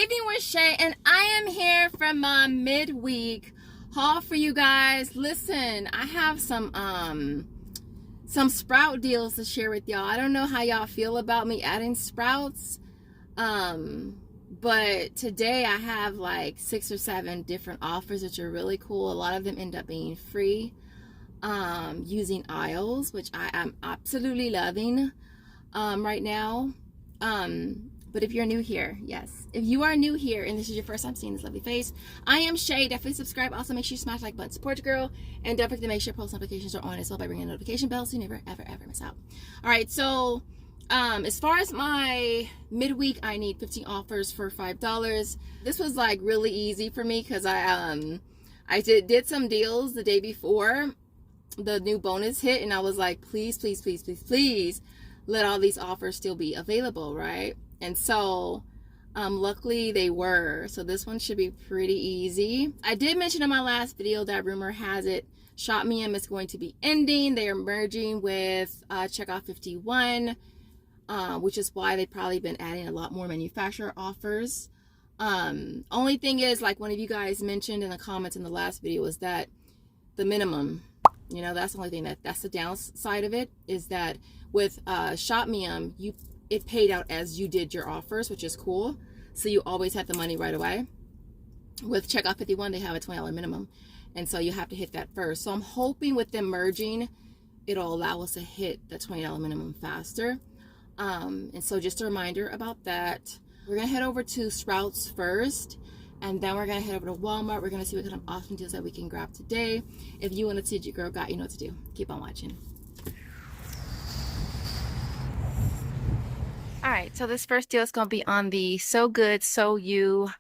Living with Shay, and I am here from my midweek haul for you guys. Listen, I have some sprout deals to share with y'all. I don't know how y'all feel about me adding sprouts, but today I have like 6 or 7 different offers which are really cool. A lot of them end up being free, using aisles, which I am absolutely loving right now. But if you're new here, yes, if you are new here and this is your first time seeing this lovely face, I am Shay. Definitely subscribe. Also, make sure you smash like button, support your girl, and don't forget to make sure post notifications are on as well by ringing the notification bell so you never ever miss out. All right, so as far as my midweek, I need 15 offers for $5. This was like really easy for me because I did some deals the day before the new bonus hit, and I was like, please let all these offers still be available, right? And so luckily they were. So this one should be pretty easy. I did mention in my last video that rumor has it Shopmium is going to be ending. They are merging with Checkout 51, which is why they've probably been adding a lot more manufacturer offers. Only thing is, like one of you guys mentioned in the comments in the last video, is that the minimum, you know, that's the only thing that's the downside of it, is that with Shopmium, it paid out as you did your offers, which is cool. So you always have the money right away. With Checkout 51, they have a $20 minimum, and so you have to hit that first. So I'm hoping with them merging, it'll allow us to hit the $20 minimum faster. And so just a reminder about that. We're gonna head over to Sprouts first, and then we're gonna head over to Walmart. We're gonna see what kind of awesome deals that we can grab today. If you want to see your girl got, you know what to do. Keep on watching. All right, so this first deal is going to be on the So Good So You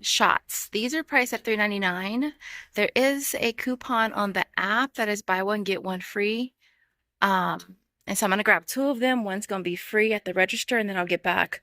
shots. These are priced at $3.99. There is a coupon on the app that is buy one get one free. And so I'm going to grab 2 of them. One's going to be free at the register, and then I'll get back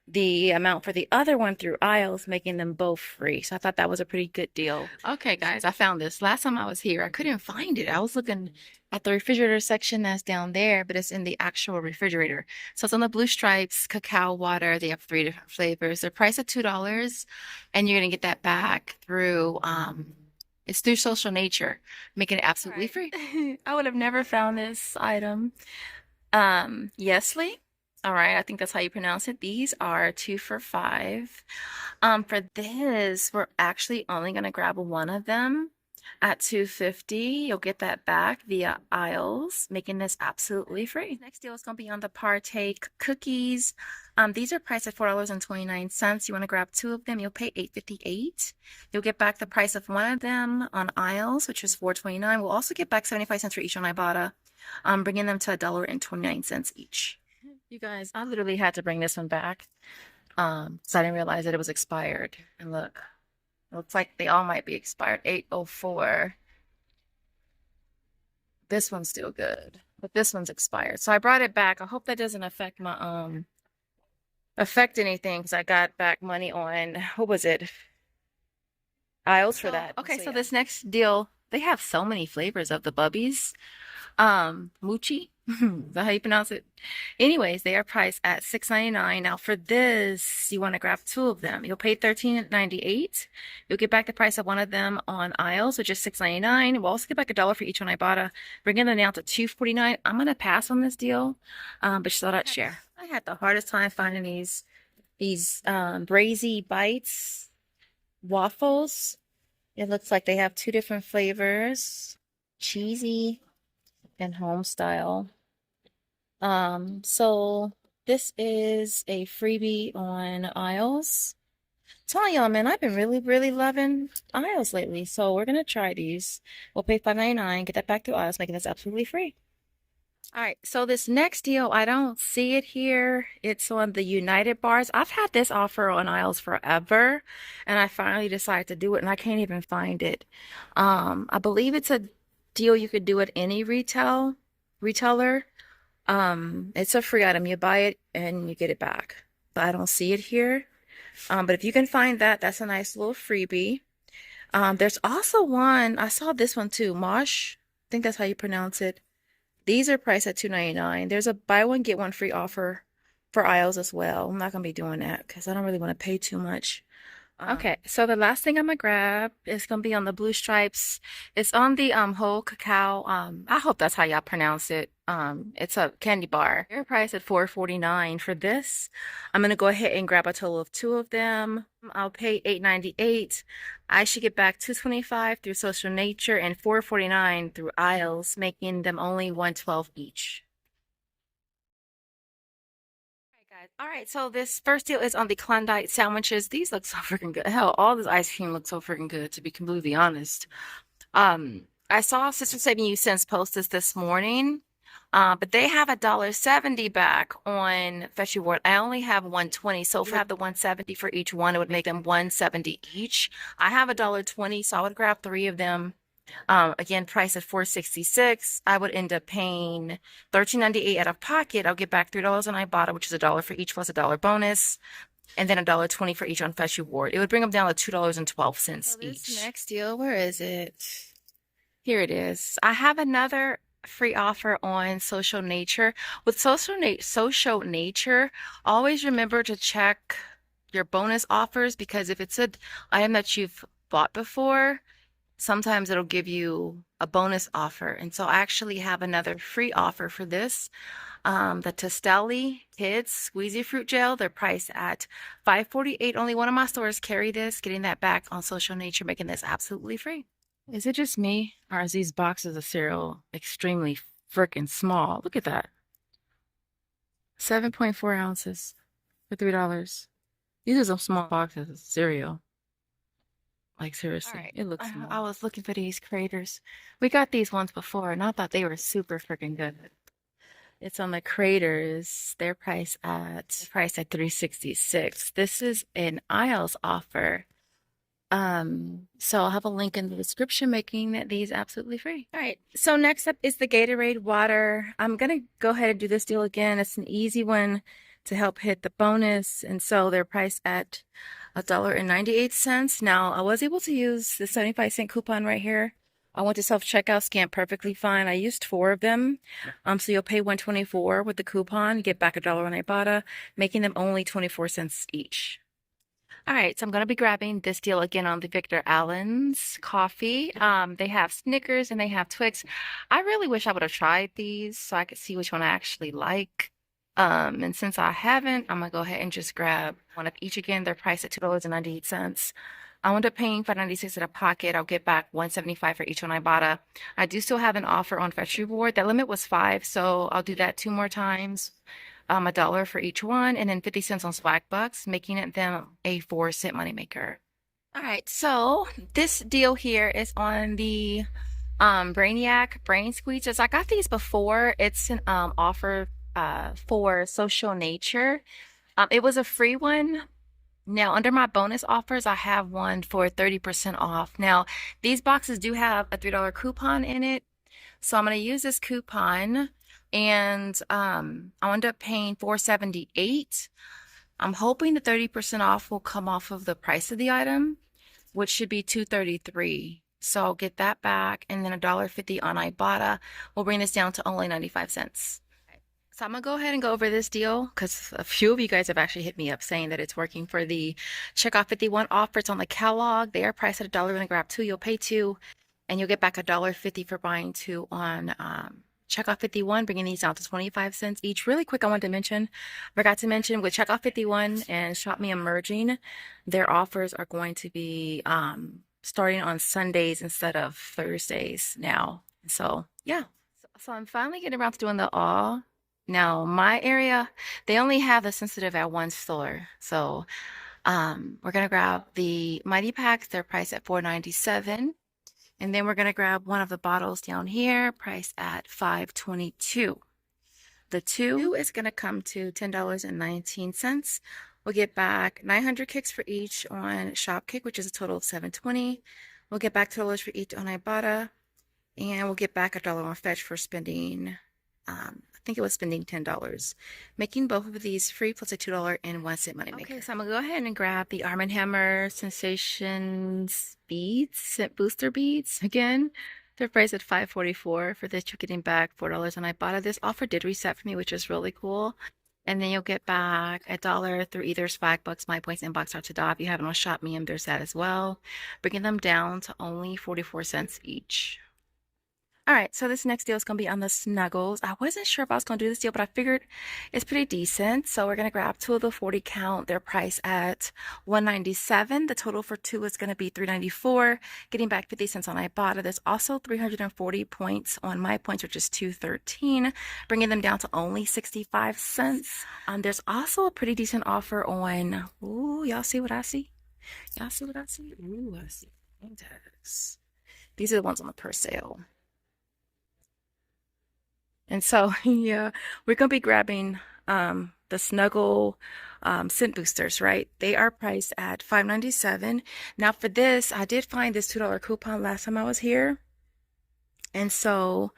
the amount for the other one through aisles, making them both free. So I thought that was a pretty good deal. Okay, guys, I found this. Last time I was here, I couldn't find it. I was looking at the refrigerator section that's down there, but it's in the actual refrigerator. So it's on the Blue Stripes cacao water. They have 3 different flavors. They're priced at $2, and you're going to get that back through it's through Social Nature, making it absolutely free. I would have never found this item. Yesly. All right, I think that's how you pronounce it. These are 2 for $5. For this, we're actually only going to grab one of them at $2.50. You'll get that back via aisles, making this absolutely free. Next deal is going to be on the Partake cookies. These are priced at $4.29. You want to grab 2 of them, you'll pay $8.58. You'll get back the price of one of them on aisles, which is $4.29. We'll also get back 75 cents for each on Ibotta, bringing them to $1.29 each. You guys, I literally had to bring this one back because I didn't realize that it was expired. And look, it looks like they all might be expired. 804. This one's still good, but this one's expired. So I brought it back. I hope that doesn't affect my affect anything, because I got back money on, what was it? Aisles for that. Okay, so this next deal, they have so many flavors of the Bubbies. Moochie. Is that how you pronounce it? Anyways, they are priced at $6.99. Now for this, you want to grab 2 of them. You'll pay $13.98. You'll get back the price of one of them on aisles, which is $6.99. We'll also get back $1 for each on Ibotta, bringing them down to $2.49. I'm gonna pass on this deal, but just thought I'd share. I had the hardest time finding these Brazy Bites waffles. It looks like they have 2 different flavors, cheesy and home style. So this is a freebie on aisles. I'm telling y'all, man, I've been really loving aisles lately. So we're gonna try these. We'll pay $5.99, get that back to aisles, making this absolutely free. All right, so this next deal, I don't see it here. It's on the United bars. I've had this offer on aisles forever, and I finally decided to do it, and I can't even find it. I believe it's a deal you could do at any retailer. It's a free item. You buy it and you get it back, but I don't see it here. But if you can find that, that's a nice little freebie. There's also one, I saw this one too, Mosh, I think that's how you pronounce it. These are priced at $2.99. There's a buy one get one free offer for aisles as well. I'm not gonna be doing that because I don't really want to pay too much. Okay, so the last thing I'm gonna grab is gonna be on the blue stripes. It's on the whole cacao. I hope that's how y'all pronounce it. It's a candy bar. Their price at $4.49 for this. I'm gonna go ahead and grab a total of 2 of them. I'll pay $8.98. I should get back $2.25 through Social Nature and $4.49 through aisles, making them only $1.12 each. Guys. All right, so this first deal is on the Klondike sandwiches. These look so freaking good. Hell, all this ice cream looks so freaking good, to be completely honest. I saw Sister Saving You Since post this morning, but they have $1.70 back on Fetch Reward. I only have 120, so if I have the 170 for each one, it would make them 170 each. I have $1.20, so I would grab 3 of them. Again, price at $4.66. I would end up paying $13.98 out of pocket. I'll get back $3 on Ibotta, which is $1 for each plus $1 bonus, and then $1.20 for each on Fetch Reward. It would bring them down to $2.12 each. This next deal, where is it? Here it is. I have another free offer on Social Nature. With Social Nature, always remember to check your bonus offers, because if it's an item that you've bought before, sometimes it'll give you a bonus offer. And so I actually have another free offer for this. The Testelli Kids Squeezy Fruit Gel, they're priced at $5.48. Only one of my stores carry this. Getting that back on Social Nature, making this absolutely free. Is it just me, or is these boxes of cereal extremely freaking small? Look at that. 7.4 ounces for $3. These are some small boxes of cereal. Like, seriously, right. It looks small. I was looking for these craters. We got these ones before, and I thought they were super freaking good. It's on the craters. They're priced at $3.66. This is an aisles offer. So I'll have a link in the description, making these absolutely free. All right, so next up is the Gatorade water. I'm gonna go ahead and do this deal again. It's an easy one to help hit the bonus, and so they're priced at $1.98. Now, I was able to use the 75-cent coupon right here. I went to self-checkout, scanned perfectly fine. I used 4 of them. So you'll pay $1.24 with the coupon, get back $1 on Ibotta, making them only 24 cents each. All right, so I'm going to be grabbing this deal again on the Victor Allen's coffee. They have Snickers and they have Twix. I really wish I would have tried these so I could see which one I actually like. And since I haven't, I'm gonna go ahead and just grab one of each again. They're priced at $2.98. I end up paying $5.96 out of pocket. I'll get back $1.75 for each one I bought. I do still have an offer on Fetch Reward. That limit was 5, so I'll do that 2 more times. $1 for each one, and then 50 cents on Swagbucks, making it them a 4-cent moneymaker. All right, so this deal here is on the Brainiac Brain Squeezers. I got these before. It's an offer for Social Nature. It was a free one. Now, under my bonus offers, I have one for 30% off. Now, these boxes do have a $3 coupon in it. So I'm going to use this coupon, and I'll end up paying $4.78. I'm hoping the 30% off will come off of the price of the item, which should be $2.33. So I'll get that back, and then $1.50 on Ibotta will bring this down to only 95 cents. So I'm gonna go ahead and go over this deal because a few of you guys have actually hit me up saying that it's working for the Checkoff 51 offers on the catalog. They are priced at $1. When you grab 2, you'll pay 2, and you'll get back $1.50 for buying 2 on Checkoff 51, bringing these down to 25 cents each. Really quick, I forgot to mention with Checkoff 51 and Shop Me Emerging, their offers are going to be starting on Sundays instead of Thursdays now. So yeah, so I'm finally getting around to doing the all. Now, my area, they only have the sensitive at one store. So we're going to grab the Mighty Packs. They're priced at $4.97. And then we're going to grab one of the bottles down here, priced at $5.22. The 2 is going to come to $10.19. We'll get back 900 kicks for each on Shopkick, which is a total of $7.20. We'll get back $2 for each on Ibotta. And we'll get back $1 on Fetch for spending I think it was spending $10, making both of these free plus a $2.01 money maker. Okay, so I'm gonna go ahead and grab the Arm & Hammer Sensations beads, booster beads again. They're priced at $5.44. For this, you're getting back $4 on Ibotta. This offer did reset for me, which is really cool. And then you'll get back $1 through either Swagbucks, My Points, Inbox, or to If you have it on Shop Me, there's that as well. Bringing them down to only 44 cents each. All right, so this next deal is going to be on the Snuggles. I wasn't sure if I was going to do this deal, but I figured it's pretty decent. So we're going to grab two of the 40 count. They're priced at $197. The total for two is going to be $394, getting back 50 cents on Ibotta. There's also 340 points on My Points, which is $213, bringing them down to only 65 cents. There's also a pretty decent offer on, ooh, y'all see what I see? Y'all see what I see? Ooh, I see. These are the ones on the per sale. And so, yeah, we're going to be grabbing the Snuggle scent boosters, right? They are priced at $5.97. Now for this, I did find this $2 coupon last time I was here. And so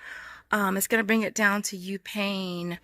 it's going to bring it down to you paying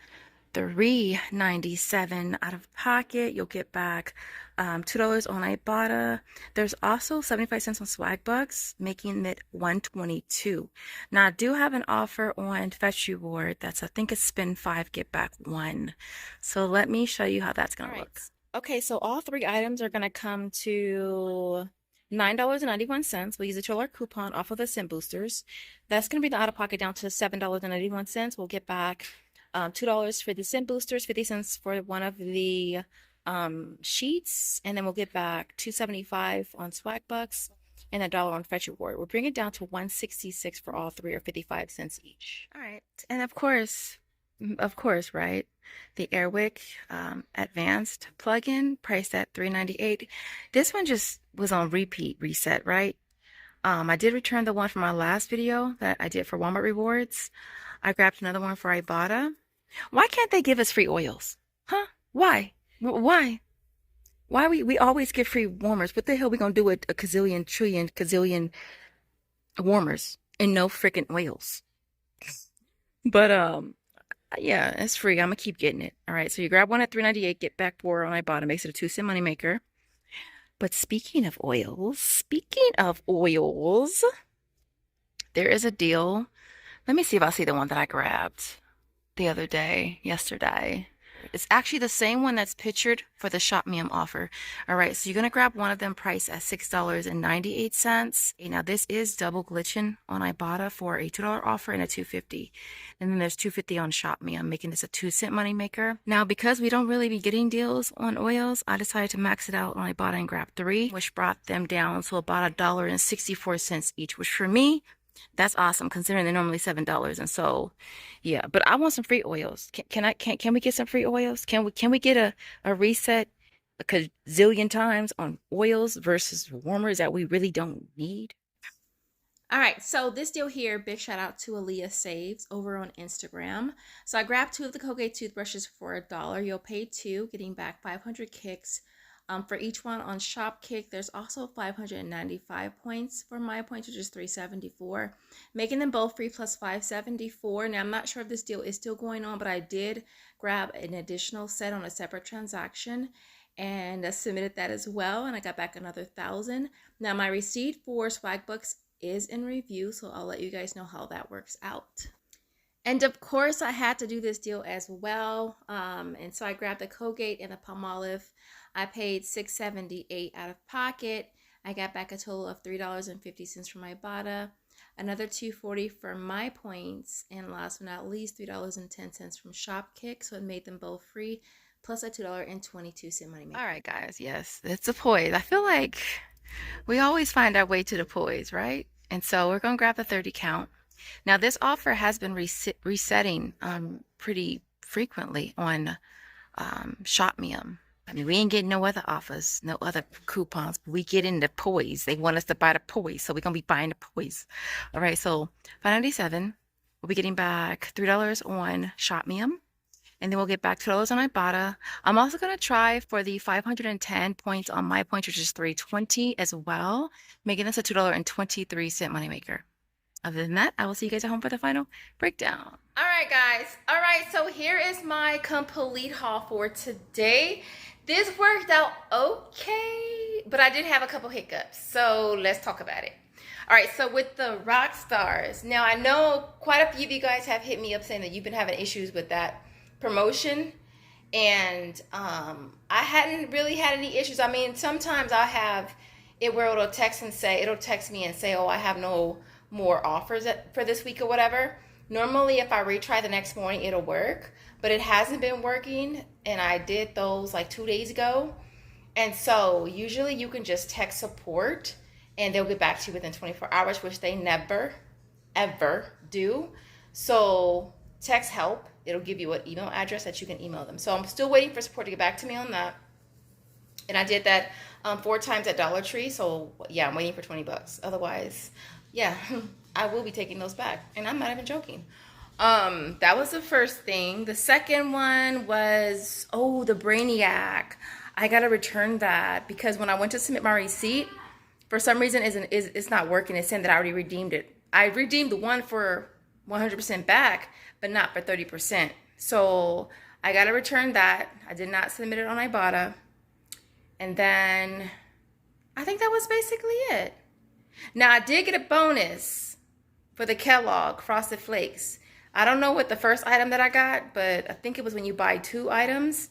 $3.97 out of pocket. You'll get back $2 on Ibotta. There's also 75 cents on Swagbucks, making it $122. Now I do have an offer on Fetch Reward. That's, I think it's spend 5, get back 1. So let me show you how that's gonna look. Okay, so all three items are gonna come to $9.91. We'll use a $2 coupon off of the scent boosters. That's gonna be the out of pocket down to $7.91. We'll get back $2 for the scent boosters, 50 cents for one of the sheets, and then we'll get back $2.75 on Swagbucks and $1 on Fetch Reward. We'll bring it down to $166 for all three, or 55 cents each. All right, and of course, right, the Airwick Advanced plug-in priced at $3.98. This one just was on reset, right? I did return the one from my last video that I did for Walmart Rewards. I grabbed another one for Ibotta. Why can't they give us free oils? Huh? Why? Why? Why we always get free warmers? What the hell we gonna do with a gazillion, trillion, gazillion warmers and no freaking oils? But yeah, it's free. I'm gonna keep getting it. All right, so you grab one at $3.98, get back 4 on Ibotta, makes it a 2-cent moneymaker. But speaking of oils, there is a deal. Let me see if I see the one that I grabbed the other day, yesterday. It's actually the same one that's pictured for the Shop Me offer. All right, so you're going to grab one of them priced at $6.98. Now, this is double glitching on Ibotta for a $2 offer and a $2.50. And then there's $2.50 on Shop Me. I'm making this a 2-cent moneymaker. Now, because we don't really be getting deals on oils, I decided to max it out on Ibotta and grab 3, which brought them down to about $1.64 each, which for me, that's awesome considering they're normally $7. And so, yeah, but I want some free oils. Can we get some free oils? Can we get a reset a gazillion times on oils versus warmers that we really don't need? All right, so this deal here, big shout out to Aaliyah Saves over on Instagram. So I grabbed 2 of the Colgate toothbrushes for $1. You'll pay 2, getting back 500 kicks. For each one on Shopkick, there's also 595 points for My Points, which is 374, making them both free plus 574. Now, I'm not sure if this deal is still going on, but I did grab an additional set on a separate transaction and submitted that as well, and I got back another 1,000. Now, my receipt for Swagbucks is in review, so I'll let you guys know how that works out. And of course, I had to do this deal as well, and so I grabbed the Colgate and the Palmolive. I paid $6.78 out of pocket. I got back a total of $3.50 from Ibotta, another $2.40 for My Points, and last but not least, $3.10 from Shopkick. So it made them both free, plus a $2.22 money maker. All right, guys, yes, it's a poise. I feel like we always find our way to the poise, right? And so we're gonna grab the 30 count. Now this offer has been resetting pretty frequently on Shop Me. I mean, we ain't getting no other offers, no other coupons, but we get in the poise. They want us to buy the poise, so we're going to be buying the poise. All right, so $5.97. We'll be getting back $3 on Shop Me, and then we'll get back $2 on Ibotta. I'm also going to try for the 510 points on My Points, which is $3.20 as well, making this a $2.23 moneymaker. Other than that, I will see you guys at home for the final breakdown. All right, guys. All right, so here is my complete haul for today. This worked out okay, but I did have a couple hiccups, so let's talk about it. All right, so with the Rockstars, now I know quite a few of you guys have hit me up saying that you've been having issues with that promotion, And I hadn't really had any issues. I mean, sometimes I have it where it'll text me and say, oh, I have no more offers for this week or whatever. Normally, if I retry the next morning, it'll work, but it hasn't been working. And I did those like 2 days ago. And so usually you can just text support and they'll get back to you within 24 hours, which they never, ever do. So text help. It'll give you an email address that you can email them. So I'm still waiting for support to get back to me on that. And I did that 4 times at Dollar Tree. So yeah, I'm waiting for 20 bucks. Otherwise, yeah, I will be taking those back. And I'm not even joking. That was the first thing. The second one was, oh, the Brainiac. I got to return that because when I went to submit my receipt, for some reason it's not working. It's saying that I already redeemed it. I redeemed the one for 100% back, but not for 30%. So I got to return that. I did not submit it on Ibotta. And then I think that was basically it. Now I did get a bonus for the Kellogg Frosted Flakes. I don't know what the first item that I got, but I think it was when you buy 2 items,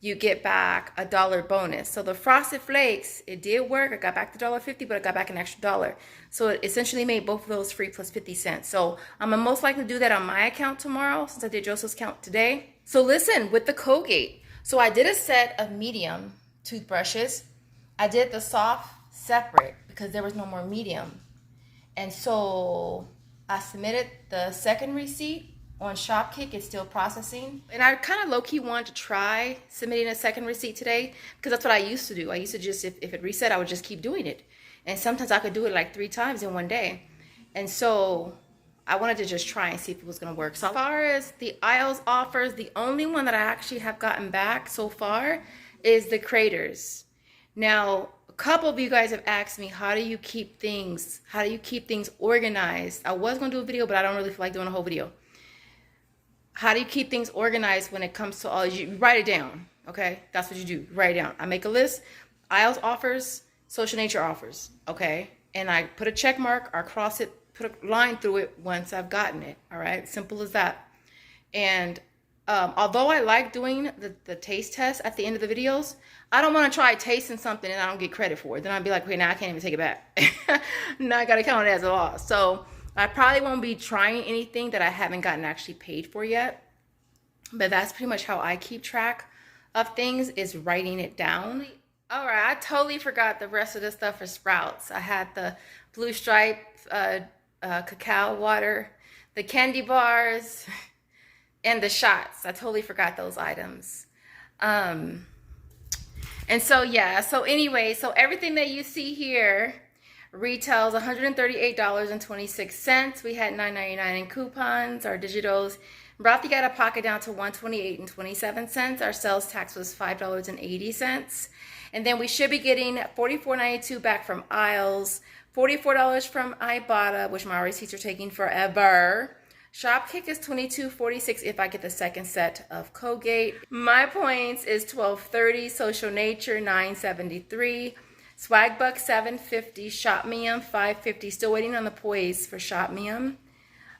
you get back $1 bonus. So the Frosted Flakes, it did work. I got back the $1.50, but I got back an extra $1. So it essentially made both of those free plus 50 cents. So I'm gonna most likely do that on my account tomorrow since I did Joseph's account today. So listen, with the Colgate. So I did a set of medium toothbrushes. I did the soft separate because there was no more medium. And so I submitted the second receipt on Shopkick. It's still processing. And I kind of low-key wanted to try submitting a second receipt today because that's what I used to do. I used to just, if it reset, I would just keep doing it. And sometimes I could do it like 3 times in one day. And so I wanted to just try and see if it was going to work. So as far as the aisles offers, the only one that I actually have gotten back so far is the Craters. Now, a couple of you guys have asked me, how do you keep things organized? I was going to do a video, but I don't really feel like doing a whole video. How do you keep things organized when it comes to all? You write it down, okay? That's what you do. Write it down. I make a list. Aisles offers, social nature offers, okay? And I put a check mark or cross it, put a line through it once I've gotten it, all right? Simple as that. And although I like doing the taste test at the end of the videos, I don't want to try tasting something and I don't get credit for it. Then I'll be like, okay, now I can't even take it back. Now I got to count it as a loss. So I probably won't be trying anything that I haven't gotten actually paid for yet. But that's pretty much how I keep track of things, is writing it down. All right, I totally forgot the rest of the stuff for Sprouts. I had the Blue Stripe cacao water, the candy bars, and the shots. I totally forgot those items. And so, yeah. So anyway, so everything that you see here retails $138.26. We had $9.99 in coupons. Our digitals brought the out-of-pocket down to $128.27. Our sales tax was $5.80. And then we should be getting $44.92 back from aisles, $44 from Ibotta, which my receipts are taking forever. Shopkick is $22.46 if I get the second set of Colgate. My points is $12.30. Social Nature $9.73. Swagbucks $7.50. Shopmium $5.50. Still waiting on the poise for Shopmium.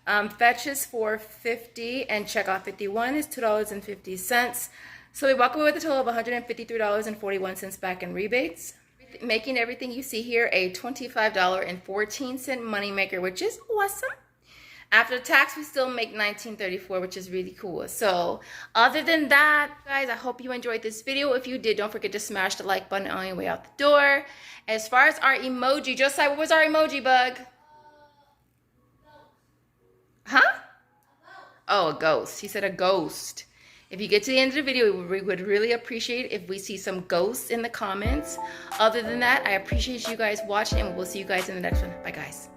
Fetch is $4.50 and Checkout 51 is $2.50. So we walk away with a total of $153.41 back in rebates, making everything you see here a $25.14 moneymaker, which is awesome. After tax, we still make $19.34, which is really cool. So other than that, guys, I hope you enjoyed this video. If you did, don't forget to smash the like button on your way out the door. As far as our emoji, Josiah, what was our emoji, bug? Huh? Oh, a ghost. He said a ghost. If you get to the end of the video, we would really appreciate if we see some ghosts in the comments. Other than that, I appreciate you guys watching, and we'll see you guys in the next one. Bye, guys.